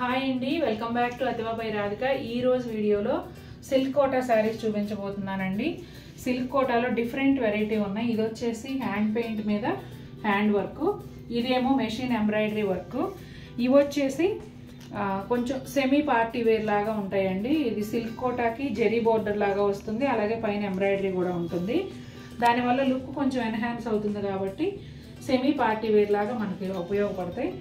Hi అండి, welcome back to Ativa by Radhika. ఈ రోజు వీడియోలో సిల్క్ కోటా శారీస్ చూపించబోతున్నానండి. సిల్క్ కోటాలో డిఫరెంట్ వెరైటీ ఉన్నాయి. ఇది వచ్చేసి హ్యాండ్ పెయింట్ మీద హ్యాండ్ వర్క్, ఇదేమో మెషిన్ ఎంబ్రాయిడరీ వర్క్. ఇవి వచ్చేసి కొంచెం సెమీ పార్టీ వేర్ లాగా ఉంటాయండి. ఇది సిల్క్ కోటాకి జెరీ బోర్డర్ లాగా వస్తుంది, అలాగే పైన ఎంబ్రాయిడరీ కూడా ఉంటుంది. దానివల్ల లుక్ కొంచెం ఎన్హాన్స్ అవుతుంది కాబట్టి సెమీ పార్టీ వేర్ లాగా మనకి ఉపయోగపడతాయి.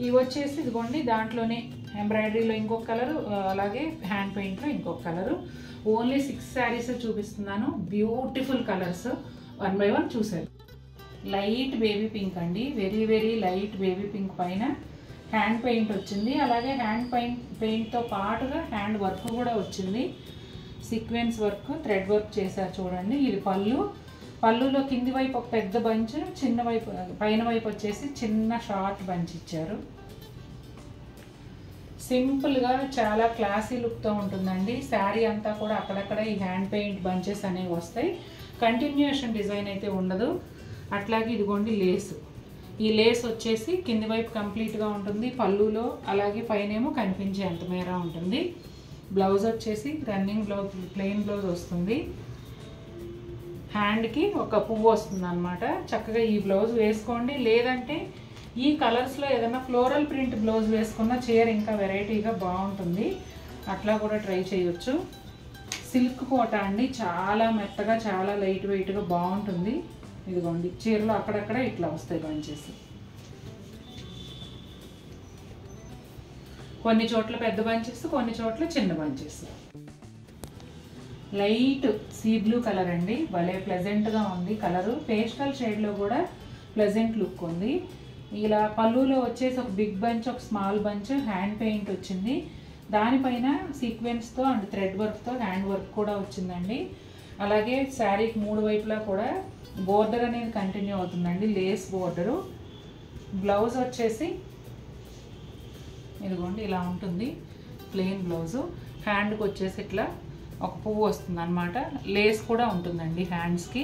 ఇవి వచ్చేసి ఇదిగోండి, దాంట్లోనే ఎంబ్రాయిడరీలో ఇంకొక కలరు, అలాగే హ్యాండ్ పెయింట్లో ఇంకొక కలరు. ఓన్లీ 6 శారీస్ చూపిస్తున్నాను. బ్యూటిఫుల్ కలర్స్, 1 బై 1 చూసారు. లైట్ బేబీ పింక్ అండి, very very light baby pink పైన హ్యాండ్ పెయింట్ వచ్చింది. అలాగే హ్యాండ్ పెయింట్తో పాటుగా హ్యాండ్ వర్క్ కూడా వచ్చింది. సీక్వెన్స్ వర్క్, థ్రెడ్ వర్క్ చేశారు చూడండి. ఇది పళ్ళులో కింది వైపు ఒక పెద్ద బంచ్, చిన్న వైపు పైన వైపు వచ్చేసి చిన్న షార్ట్ బంచ్ ఇచ్చారు. సింపుల్గా చాలా క్లాసీ లుక్తో ఉంటుందండి. శారీ అంతా కూడా అక్కడక్కడ ఈ హ్యాండ్ పెయింట్ బంచెస్ అనేవి వస్తాయి. కంటిన్యూషన్ డిజైన్ అయితే ఉండదు. అట్లాగే ఇదిగోండి లేస్, ఈ లేస్ వచ్చేసి కింది వైపు కంప్లీట్గా ఉంటుంది పళ్ళులో, అలాగే పైనేమో కనిపించే అంత మేర ఉంటుంది. బ్లౌజ్ వచ్చేసి రన్నింగ్ బ్లౌజ్, ప్లెయిన్ బ్లౌజ్ వస్తుంది. హ్యాండ్కి ఒక పువ్వు వస్తుంది అన్నమాట. చక్కగా ఈ బ్లౌజ్ వేసుకోండి. లేదంటే ఈ కలర్స్లో ఏదైనా ఫ్లోరల్ ప్రింట్ బ్లౌజ్ వేసుకున్న చీర ఇంకా వెరైటీగా బాగుంటుంది. అట్లా కూడా ట్రై చేయొచ్చు. సిల్క్ కోట అండి, చాలా మెత్తగా, చాలా లైట్ వెయిట్గా బాగుంటుంది. ఇదిగోండి, చీరలో అక్కడక్కడ ఇట్లా వస్తాయి బంచెస్. కొన్ని చోట్ల పెద్ద బంచెస్, కొన్ని చోట్ల చిన్న bunches. Light sea blue colour అండి, భలే ప్లెజెంట్గా ఉంది కలరు. పేస్టల్ షేడ్లో కూడా ప్లెజెంట్ లుక్ ఉంది. ఇలా పళ్ళులో వచ్చేసి ఒక బిగ్ బంచ్, ఒక స్మాల్ బంచ్ హ్యాండ్ పెయింట్ వచ్చింది. దానిపైన సీక్వెన్స్తో అండ్ థ్రెడ్ వర్క్తో హ్యాండ్ వర్క్ కూడా వచ్చిందండి. అలాగే శారీకి 3 వైపులా కూడా బోర్డర్ అనేది కంటిన్యూ అవుతుందండి, లేస్ బోర్డరు. బ్లౌజ్ వచ్చేసి ఇదిగోండి ఇలా ఉంటుంది, ప్లెయిన్ బ్లౌజు. హ్యాండ్కి వచ్చేసి ఇట్లా ఒక పువ్వు వస్తుంది అన్నమాట. లేస్ కూడా ఉంటుందండి హ్యాండ్స్కి.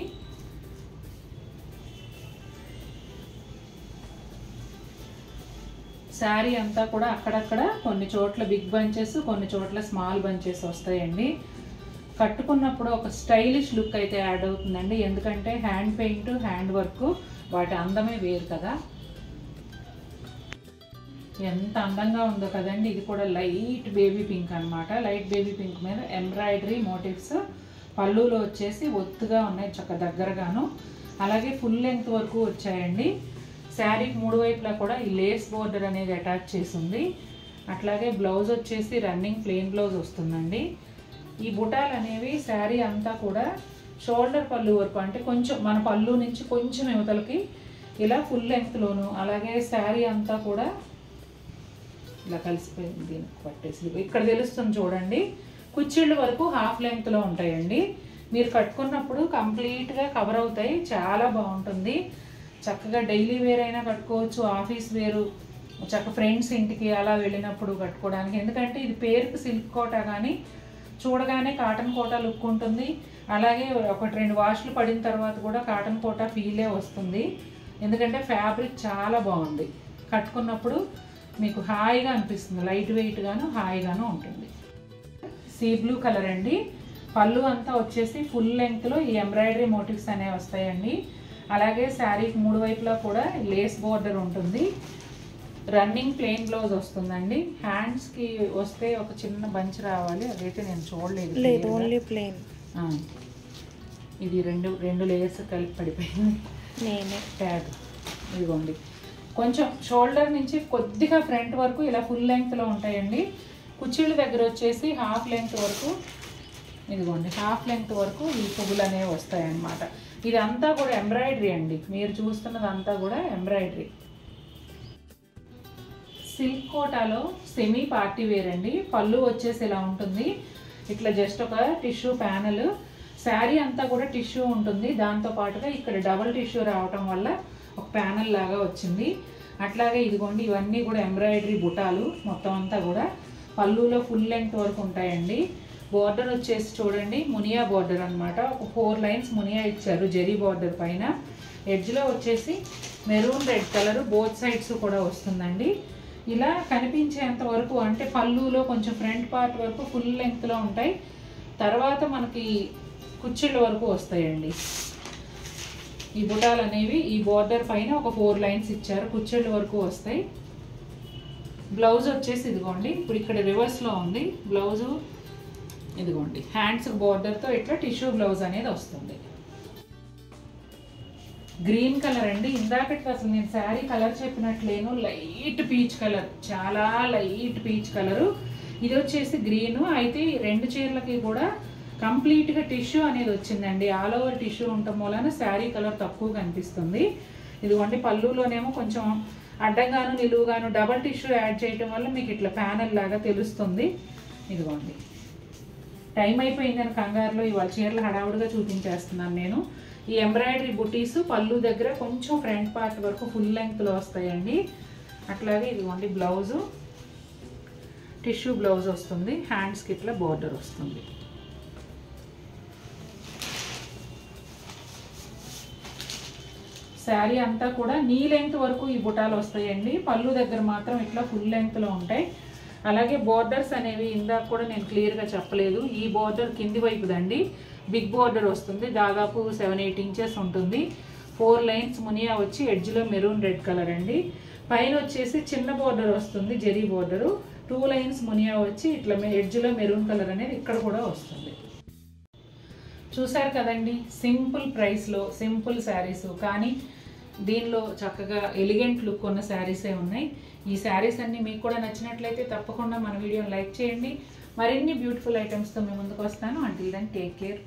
శారీ అంతా కూడా అక్కడక్కడ కొన్ని చోట్ల బిగ్ బంచెస్, కొన్ని చోట్ల స్మాల్ బంచెస్ వస్తాయండి. కట్టుకున్నప్పుడు ఒక స్టైలిష్ లుక్ అయితే యాడ్ అవుతుందండి. ఎందుకంటే హ్యాండ్ పెయింట్, హ్యాండ్ వర్క్, వాటి అందమే వేరు కదా. ఎంత అందంగా ఉందో కదండి. ఇది కూడా లైట్ బేబీ పింక్ అనమాట. లైట్ బేబీ పింక్ మీద ఎంబ్రాయిడరీ మోటివ్స్, పళ్ళులో వచ్చేసి ఒత్తుగా ఉన్నాయి, చక్క దగ్గరగాను. అలాగే ఫుల్ లెంగ్త్ వరకు వచ్చాయండి. శారీకి 3 వైపులా కూడా ఈ లేస్ బోర్డర్ అనేది అటాచ్ చేసింది. అట్లాగే బ్లౌజ్ వచ్చేసి రన్నింగ్ ప్లెయిన్ బ్లౌజ్ వస్తుందండి. ఈ బుటాలు అనేవి శారీ అంతా కూడా షోల్డర్ పళ్ళు వరకు, అంటే కొంచెం మన పళ్ళు నుంచి కొంచెం యువతలకి ఇలా ఫుల్ లెంగ్త్లోను, అలాగే శారీ అంతా కూడా ఇలా కలిసిపోయింది, దీనికి పట్టేసి ఇక్కడ తెలుస్తుంది చూడండి. కుచ్చిళ్ళ వరకు హాఫ్ లెంగ్త్లో ఉంటాయండి. మీరు కట్టుకున్నప్పుడు కంప్లీట్గా కవర్ అవుతాయి, చాలా బాగుంటుంది. చక్కగా డైలీ వేర్ అయినా కట్టుకోవచ్చు, ఆఫీస్ వేరు, చక్క ఫ్రెండ్స్ ఇంటికి అలా వెళ్ళినప్పుడు కట్టుకోవడానికి. ఎందుకంటే ఇది పేరుకి సిల్క్ కోటా కానీ చూడగానే కాటన్ కోటా లుక్ ఉంటుంది. అలాగే 1-2 వాష్లు పడిన తర్వాత కూడా కాటన్ కోటా ఫీలే వస్తుంది. ఎందుకంటే ఫ్యాబ్రిక్ చాలా బాగుంది, కట్టుకున్నప్పుడు మీకు హాయిగా అనిపిస్తుంది. లైట్ వెయిట్గాను హాయిగాను ఉంటుంది. సీ బ్లూ కలర్ అండి. పళ్ళు అంతా వచ్చేసి ఫుల్ లెంగ్త్లో ఈ ఎంబ్రాయిడరీ మోటివ్స్ అనేవి వస్తాయండి. అలాగే శారీకి 3 వైపులా కూడా లేస్ బోర్డర్ ఉంటుంది. రన్నింగ్ ప్లెయిన్ బ్లౌజ్ వస్తుందండి. హ్యాండ్స్కి వస్తే ఒక చిన్న బంచ్ రావాలి, అదైతే నేను చూడలేదు. Only plain. ఇది రెండు లేయర్స్ కలిపి పడిపోయింది. నేనే ట్యాగ్ ఇదిగోండి. కొంచెం షోల్డర్ నుంచి కొద్దిగా ఫ్రంట్ వరకు ఇలా ఫుల్ లెంగ్త్లో ఉంటాయండి. కుచ్చిళ్ళ దగ్గర వచ్చేసి హాఫ్ లెంగ్త్ వరకు, ఇదిగోండి హాఫ్ లెంగ్త్ వరకు ఈ పువ్వులు అనేవి వస్తాయన్నమాట. ఇదంతా కూడా ఎంబ్రాయిడరీ అండి, మీరు చూస్తున్నదంతా కూడా ఎంబ్రాయిడరీ. సిల్క్ కోటాలో సెమీ పార్టీ వేర్ అండి. పళ్ళు వచ్చేసి ఇలా ఉంటుంది, ఇట్లా జస్ట్ ఒక టిష్యూ ప్యానల్. శారీ అంతా కూడా టిష్యూ ఉంటుంది, దాంతోపాటుగా ఇక్కడ డబుల్ టిష్యూ రావటం వల్ల ఒక ప్యానల్ లాగా వచ్చింది. అట్లాగే ఇదిగోండి, ఇవన్నీ కూడా ఎంబ్రాయిడరీ బుటాలు మొత్తం అంతా కూడా. పళ్ళులో ఫుల్ లెంగ్త్ వరకు ఉంటాయండి. బోర్డర్ వచ్చేసి చూడండి, మునియా బోర్డర్ అనమాట. ఒక 4 లైన్స్ మునియా ఇచ్చారు జెరీ బోర్డర్ పైన. ఎడ్జ్లో వచ్చేసి maroon red colour both sides కూడా వస్తుందండి. ఇలా కనిపించేంత వరకు, అంటే పళ్ళులో కొంచెం ఫ్రంట్ పార్ట్ వరకు ఫుల్ లెంగ్త్లో ఉంటాయి. తర్వాత మనకి కుచ్చిళ్ళ వరకు వస్తాయండి. ఈ బుటాలు అనేవి ఈ బోర్డర్ పైన ఒక 4 లైన్స్ ఇచ్చారు, కుచ్చిళ్ళ వరకు వస్తాయి. బ్లౌజ్ వచ్చేసి ఇదిగోండి, ఇప్పుడు ఇక్కడ రివర్స్లో ఉంది బ్లౌజు. ఇదిగోండి హ్యాండ్స్ బోర్డర్తో ఇట్లా టిష్యూ బ్లౌజ్ అనేది వస్తుంది. గ్రీన్ కలర్ అండి. ఇందాకటి అసలు నేను శారీ కలర్ చెప్పినట్లేను, లైట్ పీచ్ కలర్, చాలా లైట్ పీచ్ కలరు. ఇది వచ్చేసి గ్రీను. అయితే 2 చీరలకి కూడా కంప్లీట్గా టిష్యూ అనేది వచ్చిందండి. ఆల్ ఓవర్ టిష్యూ ఉండటం వలన శారీ కలర్ తక్కువ కనిపిస్తుంది. ఇదిగోండి పళ్ళులోనేమో కొంచెం అడ్డంగాను నిలువుగాను డబల్ టిష్యూ యాడ్ చేయటం వల్ల మీకు ఇట్లా ప్యానల్ లాగా తెలుస్తుంది. ఇదిగోండి టైం అయిపోయిందని కంగారులో ఇవాళ చీరలు హడావుడిగా చూపించేస్తున్నాను నేను. ఈ ఎంబ్రాయిడరీ బుటీస్ పళ్ళు దగ్గర కొంచెం ఫ్రంట్ పార్ట్ వరకు ఫుల్ లెంగ్త్లో వస్తాయండి. అట్లాగే ఇదిగోండి బ్లౌజు టిష్యూ బ్లౌజ్ వస్తుంది, హ్యాండ్స్కి ఇట్లా బోర్డర్ వస్తుంది. శారీ అంతా కూడా నీ లెంగ్త్ వరకు ఈ బుటాలు వస్తాయండి. పళ్ళు దగ్గర మాత్రం ఇట్లా ఫుల్ లెంగ్త్లో ఉంటాయి. అలాగే బోర్డర్స్ అనేవి ఇందాక కూడా నేను క్లియర్గా చెప్పలేదు. ఈ బోర్డర్ కింది వైపుదండి బిగ్ బోర్డర్ వస్తుంది, దాదాపు 7-8 ఇంచెస్ ఉంటుంది. 4 లైన్స్ మునియా వచ్చి ఎడ్జ్లో మెరూన్ రెడ్ కలర్ అండి. పైన వచ్చేసి చిన్న బోర్డర్ వస్తుంది, జరీ బోర్డరు. 2 లైన్స్ మునియా వచ్చి ఇట్లా ఎడ్జ్లో మెరూన్ కలర్ అనేది ఇక్కడ కూడా వస్తుంది. చూసారు కదండి, సింపుల్ ప్రైస్లో సింపుల్ శారీస్, కానీ దీనిలో చక్కగా ఎలిగెంట్ లుక్ ఉన్న శారీసే ఉన్నాయి. ఈ శారీస్ అన్నీ మీకు కూడా నచ్చినట్లయితే తప్పకుండా మన వీడియోని లైక్ చేయండి. మరిన్ని బ్యూటిఫుల్ ఐటమ్స్తో మీ ముందుకు వస్తాను. Until then take care.